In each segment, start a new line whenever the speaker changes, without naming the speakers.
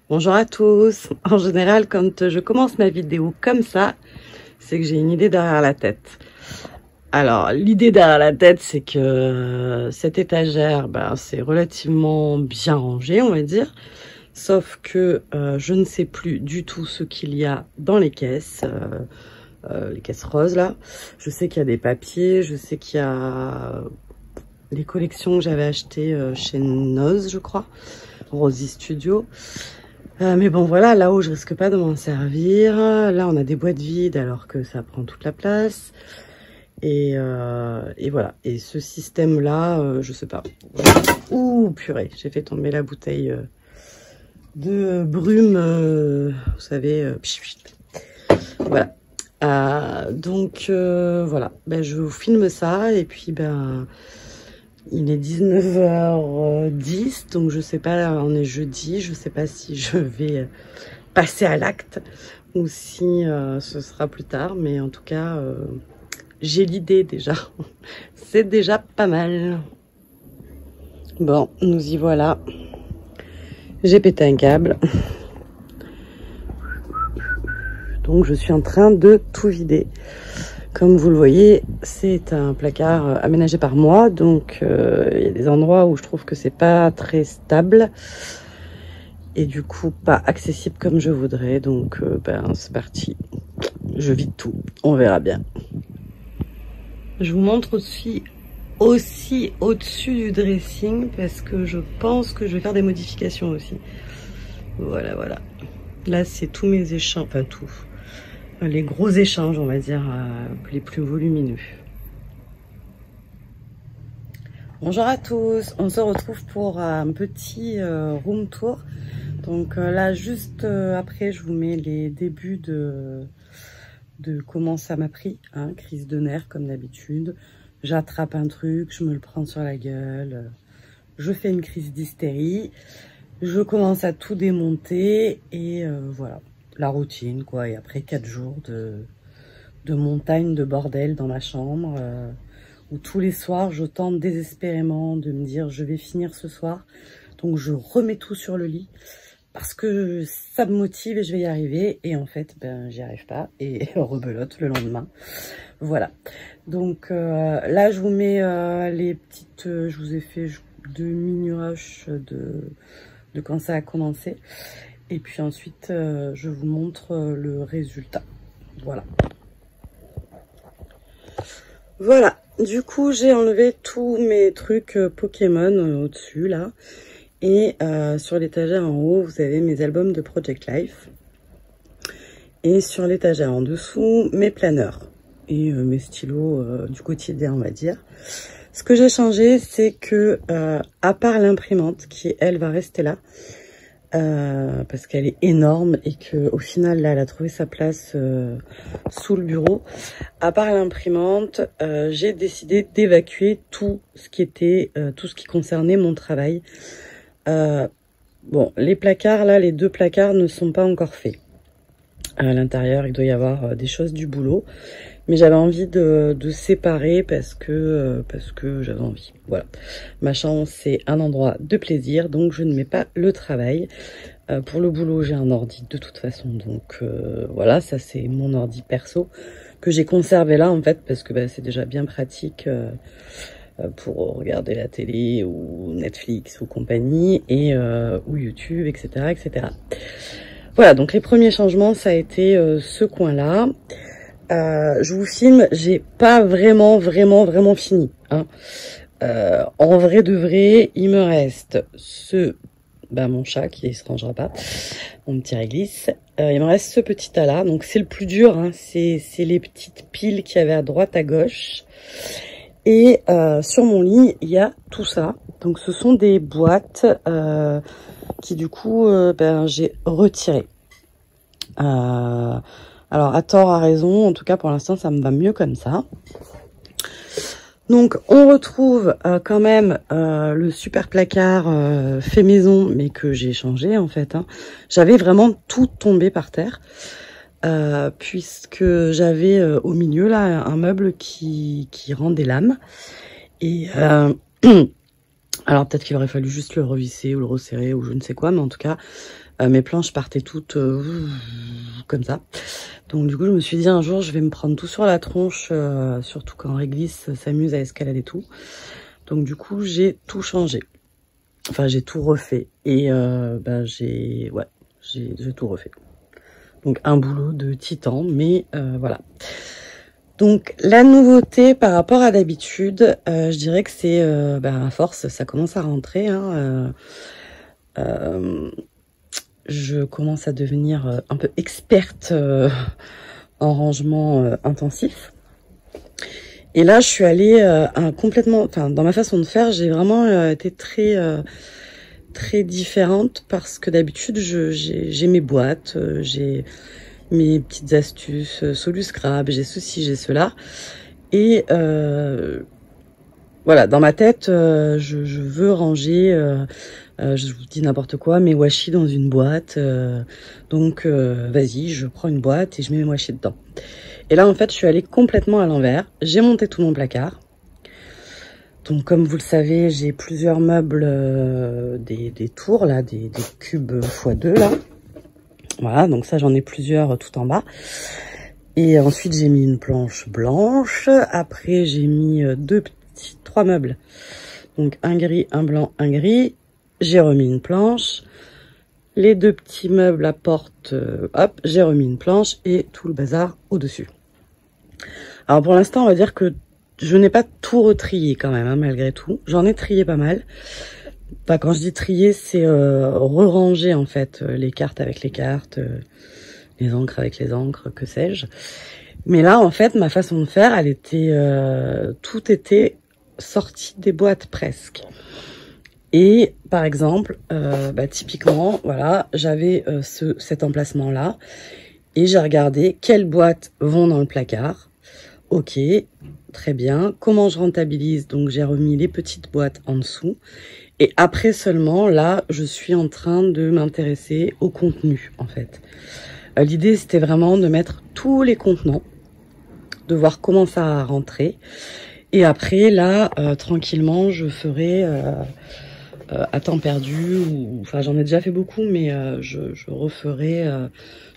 Bonjour à tous. En général, quand je commence ma vidéo comme ça, c'est que j'ai une idée derrière la tête. Alors, l'idée derrière la tête, c'est que cette étagère, c'est relativement bien rangé, on va dire. Sauf que je ne sais plus du tout ce qu'il y a dans les caisses roses là. Je sais qu'il y a des papiers, je sais qu'il y a les collections que j'avais achetées chez Noz, je crois, Rosy Studio. Mais bon voilà, là-haut je risque pas de m'en servir. Là on a des boîtes vides alors que ça prend toute la place. Et voilà. Et ce système-là, je sais pas. Ouh purée, j'ai fait tomber la bouteille de brume, vous savez. Voilà. Donc voilà, je vous filme ça et puis il est 19h10, donc je sais pas, on est jeudi, je sais pas si je vais passer à l'acte ou si ce sera plus tard, mais en tout cas, j'ai l'idée déjà. C'est déjà pas mal. Bon, nous y voilà. J'ai pété un câble. Donc je suis en train de tout vider. Comme vous le voyez, c'est un placard aménagé par moi, donc il y a des endroits où je trouve que c'est pas très stable et du coup pas accessible comme je voudrais. Donc c'est parti, je vide tout, on verra bien. Je vous montre aussi au-dessus du dressing parce que je pense que je vais faire des modifications aussi. Voilà. Là c'est tous mes échanges, enfin tout. Les gros échanges, on va dire, les plus volumineux. Bonjour à tous, on se retrouve pour un petit room tour. Donc là, juste après, je vous mets les débuts de comment ça m'a pris, hein, crise de nerfs comme d'habitude. J'attrape un truc, je me le prends sur la gueule, je fais une crise d'hystérie, je commence à tout démonter et voilà. La routine quoi, et après 4 jours de montagne de bordel dans ma chambre où tous les soirs je tente désespérément de me dire je vais finir ce soir, donc je remets tout sur le lit parce que ça me motive et je vais y arriver, et en fait j'y arrive pas et rebelote le lendemain. Voilà, donc là je vous mets les petites, je vous ai fait 2 mini rushs de quand ça a commencé. Et puis ensuite, je vous montre le résultat. Voilà. Voilà. Du coup, j'ai enlevé tous mes trucs Pokémon au-dessus, là. Et sur l'étagère en haut, vous avez mes albums de Project Life. Et sur l'étagère en dessous, mes planeurs. Et mes stylos du quotidien, on va dire. Ce que j'ai changé, c'est que, à part l'imprimante, qui, elle, va rester là, parce qu'elle est énorme et que au final là elle a trouvé sa place sous le bureau. À part l'imprimante, j'ai décidé d'évacuer tout ce qui était tout ce qui concernait mon travail. Bon, les placards là, les 2 placards ne sont pas encore faits. À l'intérieur, il doit y avoir des choses du boulot, mais j'avais envie de séparer parce que j'avais envie. Voilà, ma chambre c'est un endroit de plaisir, donc je ne mets pas le travail. Pour le boulot, j'ai un ordi de toute façon, donc voilà, ça c'est mon ordi perso que j'ai conservé là en fait parce que c'est déjà bien pratique pour regarder la télé ou Netflix ou compagnie, et ou YouTube, etc., etc. Voilà, donc les premiers changements, ça a été ce coin-là. Je vous filme, j'ai pas vraiment fini. Hein. En vrai de vrai, il me reste mon chat qui se rangera pas, mon petit réglisse. Il me reste ce petit tas-là, donc c'est le plus dur. Hein. C'est les petites piles qu'il y avait à droite, à gauche. Et sur mon lit, il y a tout ça. Donc ce sont des boîtes qui du coup j'ai retiré. Alors à tort, à raison, en tout cas pour l'instant ça me va mieux comme ça. Donc on retrouve quand même le super placard fait maison, mais que j'ai changé en fait. Hein. J'avais vraiment tout tombé par terre, puisque j'avais au milieu là un meuble qui rend des lames. Et Alors peut-être qu'il aurait fallu juste le revisser ou le resserrer ou je ne sais quoi, mais en tout cas, mes planches partaient toutes comme ça. Donc du coup, je me suis dit un jour, je vais me prendre tout sur la tronche, surtout quand Réglisse s'amuse à escalader tout. Donc du coup, j'ai tout changé. Enfin, j'ai tout refait. Et j'ai tout refait. Donc un boulot de titan, mais voilà. Donc la nouveauté par rapport à d'habitude, je dirais que c'est à force, ça commence à rentrer. Hein, je commence à devenir un peu experte en rangement intensif. Et là, je suis allée complètement, enfin, dans ma façon de faire, j'ai vraiment été très différente parce que d'habitude, j'ai mes boîtes, j'ai mes petites astuces, Solus Grab, j'ai ceci, j'ai cela. Et voilà, dans ma tête, je veux ranger, je vous dis n'importe quoi, mes washi dans une boîte. Donc, vas-y, je prends une boîte et je mets mes washi dedans. Et là, en fait, je suis allée complètement à l'envers. J'ai monté tout mon placard. Donc, comme vous le savez, j'ai plusieurs meubles, des tours, là, des cubes x2, là. Voilà, donc ça, j'en ai plusieurs tout en bas. Et ensuite, j'ai mis une planche blanche. Après, j'ai mis trois meubles. Donc, un gris, un blanc, un gris. J'ai remis une planche. Les deux petits meubles à porte, hop, j'ai remis une planche et tout le bazar au-dessus. Alors, pour l'instant, on va dire que je n'ai pas tout retrié quand même, hein, malgré tout. J'en ai trié pas mal. Enfin, quand je dis trier, c'est re-ranger en fait les cartes avec les cartes, les encres avec les encres, que sais-je. Mais là, en fait, ma façon de faire, elle était, tout était sorti des boîtes presque. Et par exemple, typiquement, voilà, j'avais cet emplacement-là et j'ai regardé quelles boîtes vont dans le placard. Ok, très bien. Comment je rentabilise? Donc j'ai remis les petites boîtes en dessous. Et après seulement, là, je suis en train de m'intéresser au contenu, en fait. L'idée, c'était vraiment de mettre tous les contenants, de voir comment ça a rentré. Et après, là, tranquillement, je ferai à temps perdu. Enfin, j'en ai déjà fait beaucoup, mais je referai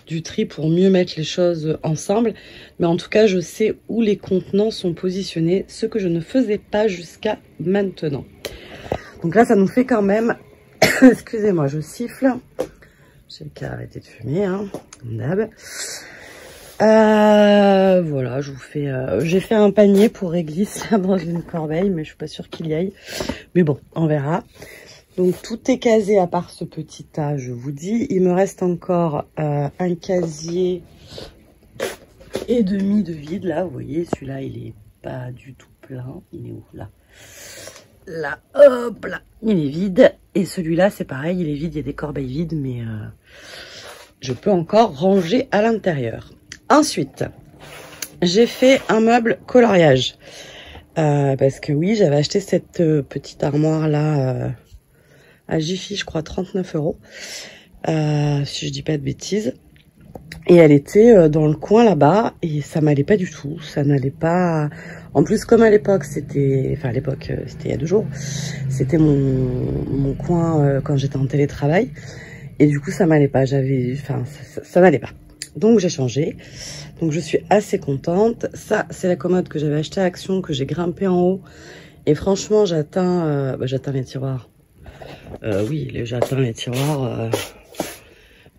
du tri pour mieux mettre les choses ensemble. Mais en tout cas, je sais où les contenants sont positionnés, ce que je ne faisais pas jusqu'à maintenant. Donc là, ça nous fait quand même... Excusez-moi, je siffle. J'ai qu'à arrêter de fumer, hein, comme d'hab. Voilà, je vous fais... j'ai fait un panier pour Réglisse dans une corbeille, mais je suis pas sûre qu'il y aille. Mais bon, on verra. Donc tout est casé à part ce petit tas, je vous dis. Il me reste encore un casier et demi de vide. Là, vous voyez, celui-là, il est pas du tout plein. Il est où? Là. Là, hop là, il est vide. Et celui-là, c'est pareil, il est vide, il y a des corbeilles vides, mais je peux encore ranger à l'intérieur. Ensuite, j'ai fait un meuble coloriage. Parce que oui, j'avais acheté cette petite armoire-là à Jiffy, je crois, 39 €. Si je dis pas de bêtises. Et elle était dans le coin là-bas et ça m'allait pas du tout, ça n'allait pas. En plus, comme à l'époque, c'était, enfin à l'époque, c'était il y a 2 jours, c'était mon coin quand j'étais en télétravail et du coup ça m'allait pas, ça n'allait pas. Donc j'ai changé, donc je suis assez contente. Ça, c'est la commode que j'avais achetée à Action, que j'ai grimpée en haut et franchement j'atteins les tiroirs. Oui, j'atteins les tiroirs.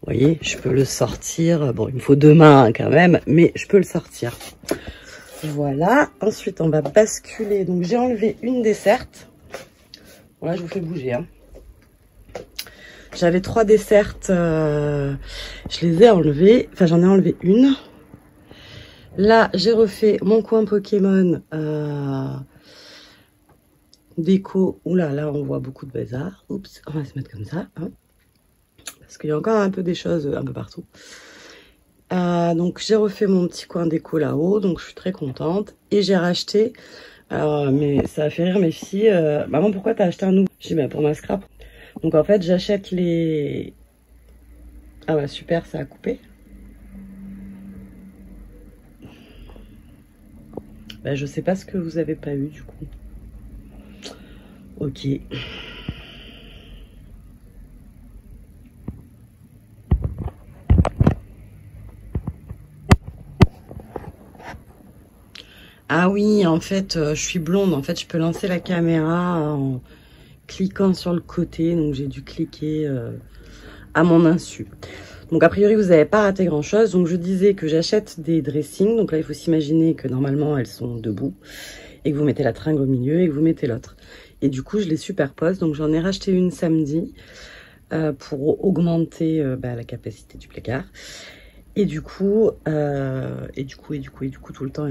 Vous voyez, je peux le sortir. Bon, il me faut 2 mains quand même, mais je peux le sortir. Voilà. Ensuite, on va basculer. Donc, j'ai enlevé une desserte. Voilà, je vous fais bouger. Hein. J'avais 3 dessertes. Je les ai enlevées. Enfin, j'en ai enlevé une. Là, j'ai refait mon coin Pokémon déco. Oula, là, on voit beaucoup de bazar. Oups, on va se mettre comme ça. Hein. Parce qu'il y a encore un peu des choses un peu partout. Donc j'ai refait mon petit coin déco là-haut, donc je suis très contente. Et j'ai racheté, alors mais ça a fait rire mes filles, maman pourquoi t'as acheté un nouveau? J'ai dit bah pour ma scrap. Donc en fait j'achète les... Ah bah super, ça a coupé. Bah je sais pas ce que vous avez pas eu du coup. Ok. Ah oui, en fait, je suis blonde. En fait, je peux lancer la caméra en cliquant sur le côté. Donc, j'ai dû cliquer à mon insu. Donc, a priori, vous n'avez pas raté grand-chose. Donc, je disais que j'achète des dressings. Donc là, il faut s'imaginer que normalement, elles sont debout. Et que vous mettez la tringle au milieu et que vous mettez l'autre. Et du coup, je les superpose. Donc, j'en ai racheté une samedi pour augmenter la capacité du placard. Et du coup, tout le temps,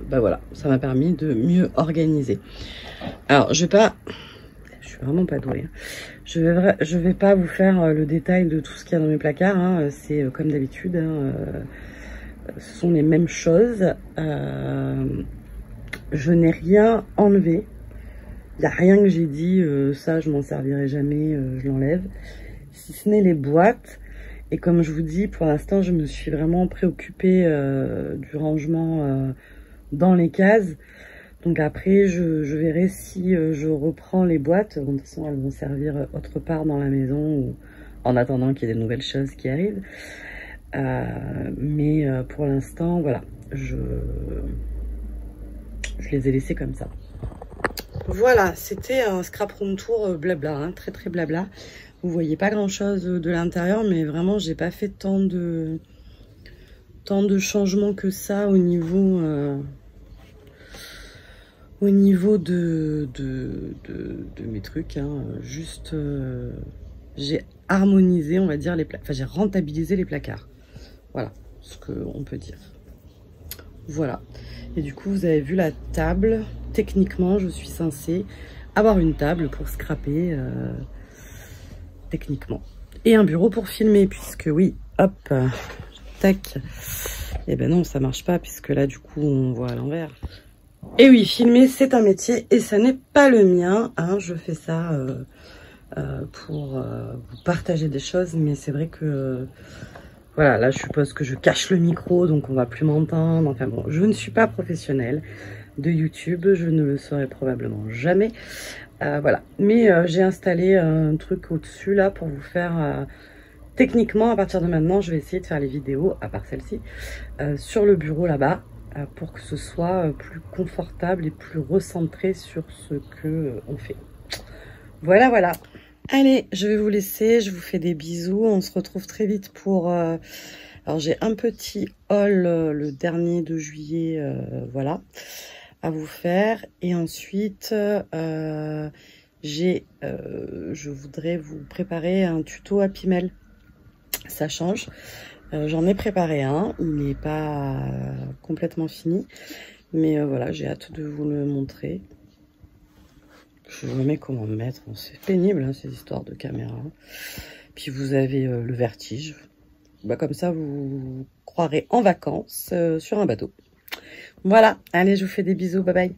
voilà, ça m'a permis de mieux organiser. Alors, je suis vraiment pas douée. Je vais pas vous faire le détail de tout ce qu'il y a dans mes placards. Hein. C'est comme d'habitude. Hein. Ce sont les mêmes choses. Je n'ai rien enlevé. Il n'y a rien que j'ai dit, ça je m'en servirai jamais, je l'enlève. Si ce n'est les boîtes. Et comme je vous dis, pour l'instant, je me suis vraiment préoccupée du rangement dans les cases. Donc après, je verrai si je reprends les boîtes. Bon, de toute façon, elles vont servir autre part dans la maison ou en attendant qu'il y ait des nouvelles choses qui arrivent. Mais pour l'instant, voilà, je les ai laissées comme ça. Voilà, c'était un scrap room tour blabla, hein, très très blabla. Vous voyez pas grand chose de l'intérieur, mais vraiment j'ai pas fait tant de changements que ça au niveau de mes trucs. Hein. Juste j'ai harmonisé, on va dire, j'ai rentabilisé les placards. Voilà ce qu'on peut dire. Voilà. Et du coup, vous avez vu la table. Techniquement, je suis censée avoir une table pour scraper techniquement. Et un bureau pour filmer, puisque oui, hop, tac. Et ben non, ça marche pas, puisque là, du coup, on voit à l'envers. Et oui, filmer, c'est un métier et ça n'est pas le mien. Hein. Je fais ça pour vous partager des choses, mais c'est vrai que... voilà, là je suppose que je cache le micro, donc on va plus m'entendre. Enfin bon, je ne suis pas professionnelle de YouTube, je ne le serai probablement jamais. Voilà, mais j'ai installé un truc au-dessus là pour vous faire... techniquement, à partir de maintenant, je vais essayer de faire les vidéos, à part celle-ci, sur le bureau là-bas, pour que ce soit plus confortable et plus recentré sur ce que on fait. Voilà, voilà. Allez, je vais vous laisser, je vous fais des bisous, on se retrouve très vite pour... alors j'ai un petit haul le dernier de juillet, voilà, à vous faire. Et ensuite, je voudrais vous préparer un tuto Happy Mail. Ça change. J'en ai préparé un, il n'est pas complètement fini, mais voilà, j'ai hâte de vous le montrer. Je me mets comment me mettre, c'est pénible hein, ces histoires de caméra. Puis vous avez le vertige. Bah, comme ça, vous croirez en vacances sur un bateau. Voilà, allez, je vous fais des bisous, bye bye.